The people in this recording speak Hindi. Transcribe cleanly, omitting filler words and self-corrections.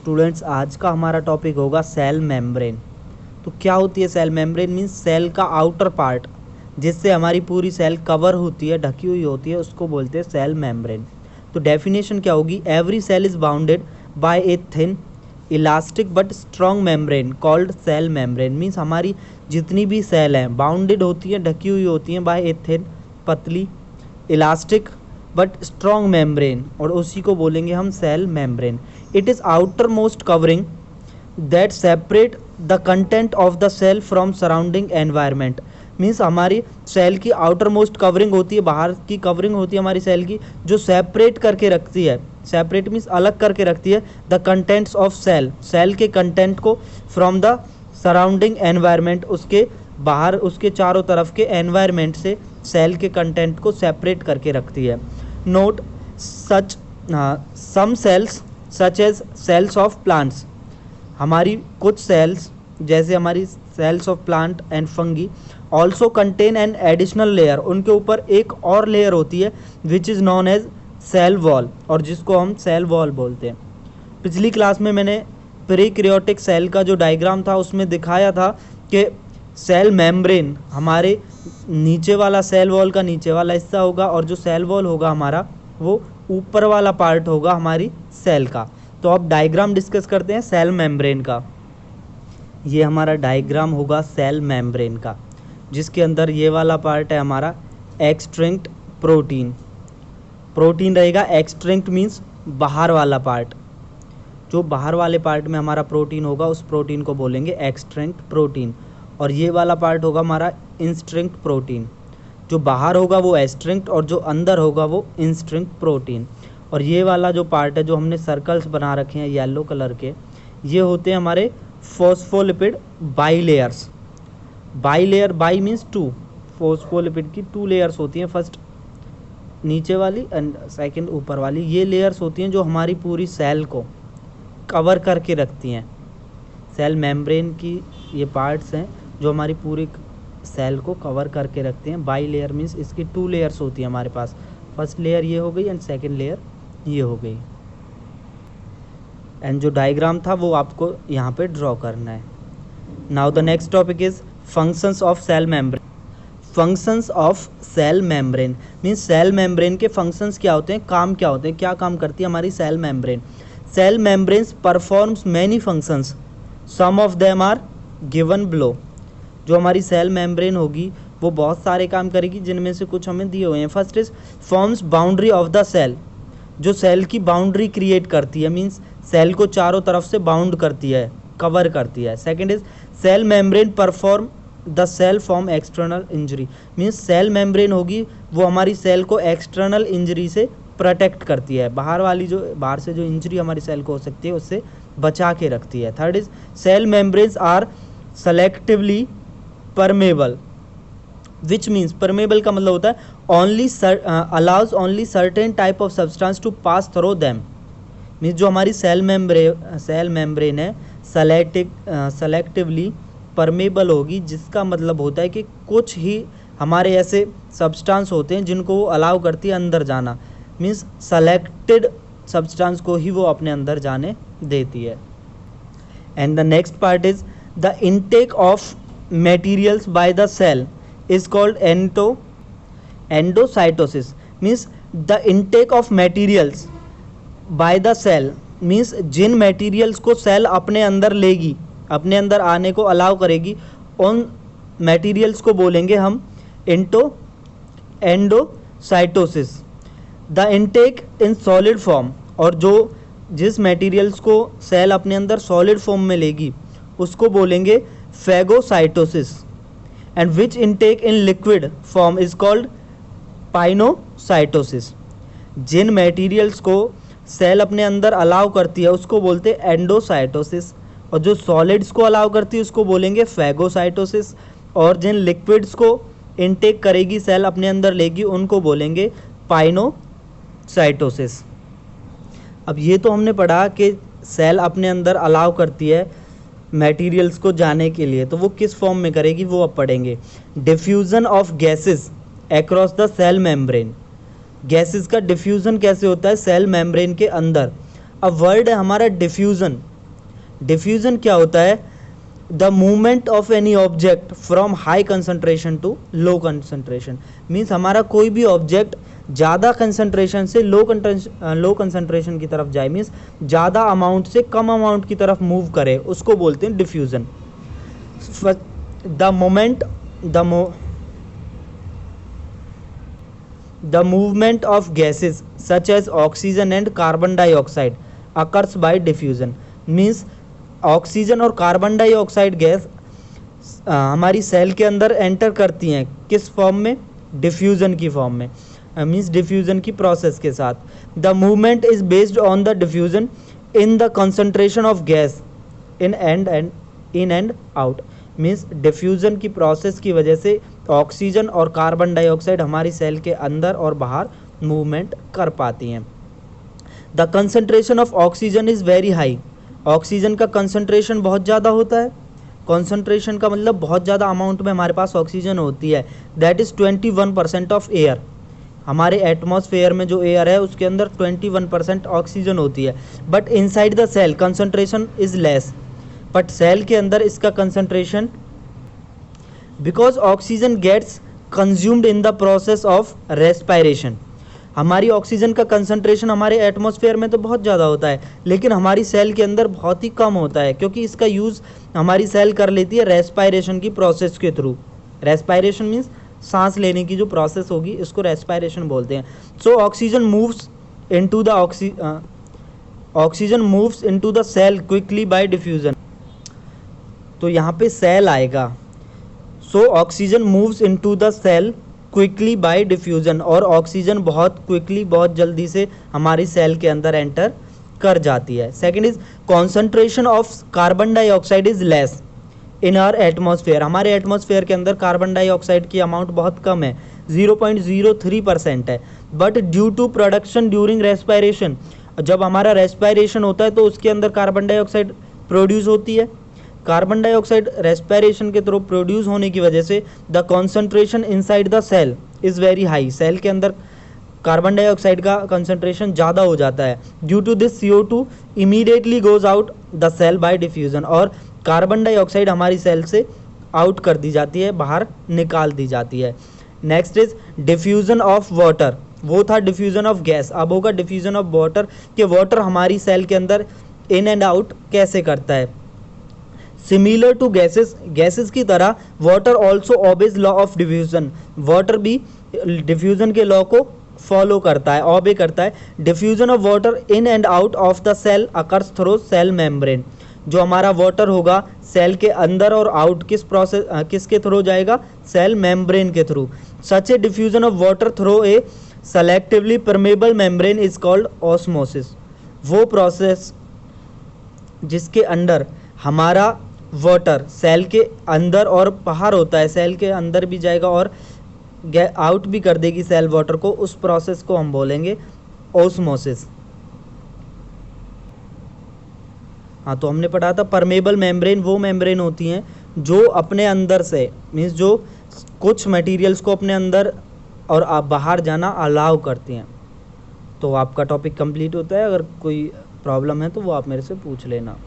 स्टूडेंट्स, आज का हमारा टॉपिक होगा सेल मेम्ब्रेन। तो क्या होती है सेल मेम्ब्रेन? मीन्स सेल का आउटर पार्ट जिससे हमारी पूरी सेल कवर होती है, ढकी हुई होती है, उसको बोलते हैं सेल मेम्ब्रेन। तो डेफिनेशन क्या होगी? Every cell is bounded by a thin elastic but strong membrane called cell membrane. Means हमारी जितनी भी सेल हैं बाउंडेड होती हैं, ढकी हुई होती हैं बाय ए थिन, पतली, इलास्टिक बट स्ट्रॉन्ग मेम्ब्रेन, और उसी को बोलेंगे हम cell membrane. It is outer most covering that separate the content of the cell from surrounding environment. Means हमारी सेल की आउटर मोस्ट कवरिंग होती है, बाहर की कवरिंग होती है हमारी सेल की, जो सेपरेट करके रखती है, सेपरेट मीन्स अलग करके रखती है, the contents of cell, cell के कंटेंट को फ्रॉम द सराउंडिंग एनवायरनमेंट, उसके बाहर, उसके चारों तरफ के एनवायरनमेंट से सेल के कंटेंट को सेपरेट करके रखती है। Note such some cells such as cells of plants, हमारी कुछ सेल्स जैसे हमारी cells of plant and fungi also contain an additional layer, उनके ऊपर एक और लेयर होती है which is known as cell wall, और जिसको हम सेल वॉल बोलते हैं। पिछली क्लास में मैंने प्रीक्रियोटिक सेल का जो डायग्राम था उसमें दिखाया था कि सेल मेम्ब्रेन हमारे नीचे वाला, सेल वॉल का नीचे वाला हिस्सा होगा, और जो सेल वॉल होगा हमारा वो ऊपर वाला पार्ट होगा हमारी सेल का। तो अब डायग्राम डिस्कस करते हैं सेल मेम्ब्रेन का। ये हमारा डायग्राम होगा सेल मेम्ब्रेन का, जिसके अंदर ये वाला पार्ट है हमारा एक्सट्रिंक्ट प्रोटीन, प्रोटीन रहेगा। एक्सट्रिंक्ट मीन्स बाहर वाला पार्ट, जो बाहर वाले पार्ट में हमारा प्रोटीन होगा उस प्रोटीन को बोलेंगे एक्सट्रिंक्ट प्रोटीन। और ये वाला पार्ट होगा हमारा इंस्ट्रिंक्ट प्रोटीन, जो बाहर होगा वो एस्ट्रिंक्ट और जो अंदर होगा वो इंस्ट्रिंक्ट प्रोटीन। और ये वाला जो पार्ट है जो हमने सर्कल्स बना रखे हैं येलो कलर के, ये होते हैं हमारे phospholipid bilayers. Bilayer, bi means two, phospholipid की टू लेयर्स होती हैं, फर्स्ट नीचे वाली एंड सेकंड ऊपर वाली। ये लेयर्स होती हैं जो हमारी पूरी सेल को कवर करके रखती हैं। सेल मेम्ब्रेन की ये पार्ट्स हैं जो हमारी पूरी सेल को कवर करके रखते हैं। बाई लेयर मीन्स इसकी टू लेयर्स होती हैं हमारे पास, फर्स्ट लेयर ये हो गई एंड सेकंड लेयर ये हो गई। एंड जो डायग्राम था वो आपको यहाँ पे ड्रॉ करना है। Now the next topic is functions of cell membrane. Functions of cell membrane means cell membrane के फंक्शंस क्या होते हैं, काम क्या होते हैं, क्या काम करती है हमारी cell membrane. Cell membranes performs many functions, some of them are given below. जो हमारी सेल मेम्ब्रेन होगी वो बहुत सारे काम करेगी, जिनमें से कुछ हमें दिए हुए हैं। First is forms boundary of the cell, जो सेल की बाउंड्री क्रिएट करती है, मीन्स सेल को चारों तरफ से बाउंड करती है, कवर करती है। Second is cell membrane perform the cell from external injury, means cell membrane होगी वो हमारी सेल को एक्सटर्नल इंजरी से प्रोटेक्ट करती है, बाहर वाली जो बाहर से जो इंजरी हमारी सेल को हो सकती है उससे बचा के रखती है। Third is cell membranes are selectively permeable, which means permeable का मतलब होता है only allows only certain type of substance to pass through them. Means जो हमारी सेल मेम्ब्रेन है सेलेक्टिवली परमेबल होगी, जिसका मतलब होता है कि कुछ ही हमारे ऐसे सब्सटेंस होते हैं जिनको वो अलाउ करती है अंदर जाना, मीन्स सेलेक्टेड सब्सटेंस को ही वो अपने अंदर जाने देती है। And the next part is the intake of materials by the cell is called endocytosis, means the intake of materials by the cell means जिन materials को सेल अपने अंदर लेगी, अपने अंदर आने को अलाउ करेगी, उन materials को बोलेंगे हम endocytosis। the intake in solid form, और जो जिस materials को सेल अपने अंदर solid form में लेगी उसको बोलेंगे phagocytosis. And which intake in liquid form is called pinocytosis. जिन मटेरियल्स को सेल अपने अंदर अलाउ करती है उसको बोलते हैं एंडोसाइटोसिस, और जो सॉलिड्स को अलाउ करती है उसको बोलेंगे फेगोसाइटोसिस, और जिन लिक्विड्स को इनटेक करेगी सेल अपने अंदर लेगी उनको बोलेंगे पाइनोसाइटोसिस। अब ये तो हमने पढ़ा कि सेल अपने अंदर अलाउ करती है मटेरियल्स को जाने के लिए, तो वो किस फॉर्म में करेगी वो अब पढ़ेंगे। Diffusion of gases across the cell membrane, gases का डिफ्यूज़न कैसे होता है सेल मेम्ब्रेन के अंदर। अब वर्ड है हमारा डिफ्यूज़न, डिफ्यूज़न क्या होता है? The movement of any object from high concentration to low concentration. Means हमारा कोई भी ऑब्जेक्ट ज़्यादा कंसंट्रेशन से लो कंसंट्रेशन की तरफ जाए, मीन्स ज़्यादा अमाउंट से कम अमाउंट की तरफ मूव करे, उसको बोलते हैं diffusion. The movement of gases such as oxygen and carbon dioxide occurs by diffusion। Means oxygen और कार्बन डाइऑक्साइड गैस हमारी सेल के अंदर एंटर करती हैं, किस फॉर्म में? डिफ्यूज़न की फॉर्म में, मीन्स डिफ्यूज़न की प्रोसेस के साथ। The movement is based on the diffusion in the concentration of gas in and out. Means diffusion की प्रोसेस की वजह से ऑक्सीजन और कार्बन डाइऑक्साइड हमारी सेल के अंदर और बाहर मूवमेंट कर पाती हैं। The concentration of oxygen is very high. Oxygen का कंसंट्रेशन बहुत ज़्यादा होता है। कंसंट्रेशन का मतलब बहुत ज़्यादा अमाउंट में हमारे पास ऑक्सीजन होती है। That is 21% of air. हमारे एटमॉस्फेयर में जो एयर है उसके अंदर 21% ऑक्सीजन होती है। But inside the cell concentration is less. But cell के अंदर इसका concentration, because oxygen gets consumed in the process of respiration. हमारी ऑक्सीजन का कंसंट्रेशन हमारे एटमॉस्फेयर में तो बहुत ज़्यादा होता है, लेकिन हमारी सेल के अंदर बहुत ही कम होता है, क्योंकि इसका यूज़ हमारी सेल कर लेती है रेस्पायरेशन की प्रोसेस के थ्रू। रेस्पायरेशन मीन्स सांस लेने की जो प्रोसेस होगी, इसको रेस्पायरेशन बोलते हैं। So oxygen moves into the cell quickly by diffusion. तो यहाँ पे सेल आएगा। So oxygen moves into the cell quickly by diffusion, और ऑक्सीजन बहुत क्विकली, बहुत जल्दी से हमारी सेल के अंदर एंटर कर जाती है। Second is concentration of carbon dioxide is less in our atmosphere. हमारे एटमॉस्फेयर के अंदर कार्बन डाइऑक्साइड की अमाउंट बहुत कम है, 0.03% है। But due to production during respiration, जब हमारा रेस्पायरेशन होता है तो उसके अंदर कार्बन डाइऑक्साइड प्रोड्यूस होती है। कार्बन डाइऑक्साइड रेस्पिरेशन के थ्रू प्रोड्यूस होने की वजह से the concentration inside the cell is very high. Cell के अंदर कार्बन डाइऑक्साइड का कंसंट्रेशन ज़्यादा हो जाता है। Due to this CO2 immediately goes out the cell by diffusion, और कार्बन डाइऑक्साइड हमारी सेल से आउट कर दी जाती है, बाहर निकाल दी जाती है। Next is diffusion of water. वो था डिफ्यूजन ऑफ गैस, अब होगा डिफ्यूजन ऑफ वाटर, कि वाटर हमारी सेल के अंदर इन एंड आउट कैसे करता है। सिमिलर टू गैसेस की तरह water also obeys law of diffusion. Water भी डिफ्यूजन के लॉ को फॉलो करता है, ओबे करता है। Diffusion of water in and out of the cell occurs through cell membrane. जो हमारा वाटर होगा सेल के अंदर और आउट किसके थ्रू जाएगा? सेल मेम्ब्रेन के through. Such A diffusion of water through a selectively permeable membrane is called osmosis. वो प्रोसेस जिसके अंदर हमारा वाटर सेल के अंदर और बाहर होता है, सेल के अंदर भी जाएगा और आउट भी कर देगी सेल वाटर को, उस प्रोसेस को हम बोलेंगे ऑस्मोसिस। हाँ, तो हमने पढ़ा था परमेबल मेम्ब्रेन वो मेम्ब्रेन होती हैं जो अपने अंदर से, मीन्स जो कुछ मटेरियल्स को अपने अंदर और बाहर जाना अलाउ करती हैं। तो आपका टॉपिक कंप्लीट होता है। अगर कोई प्रॉब्लम है तो वो आप मेरे से पूछ लेना।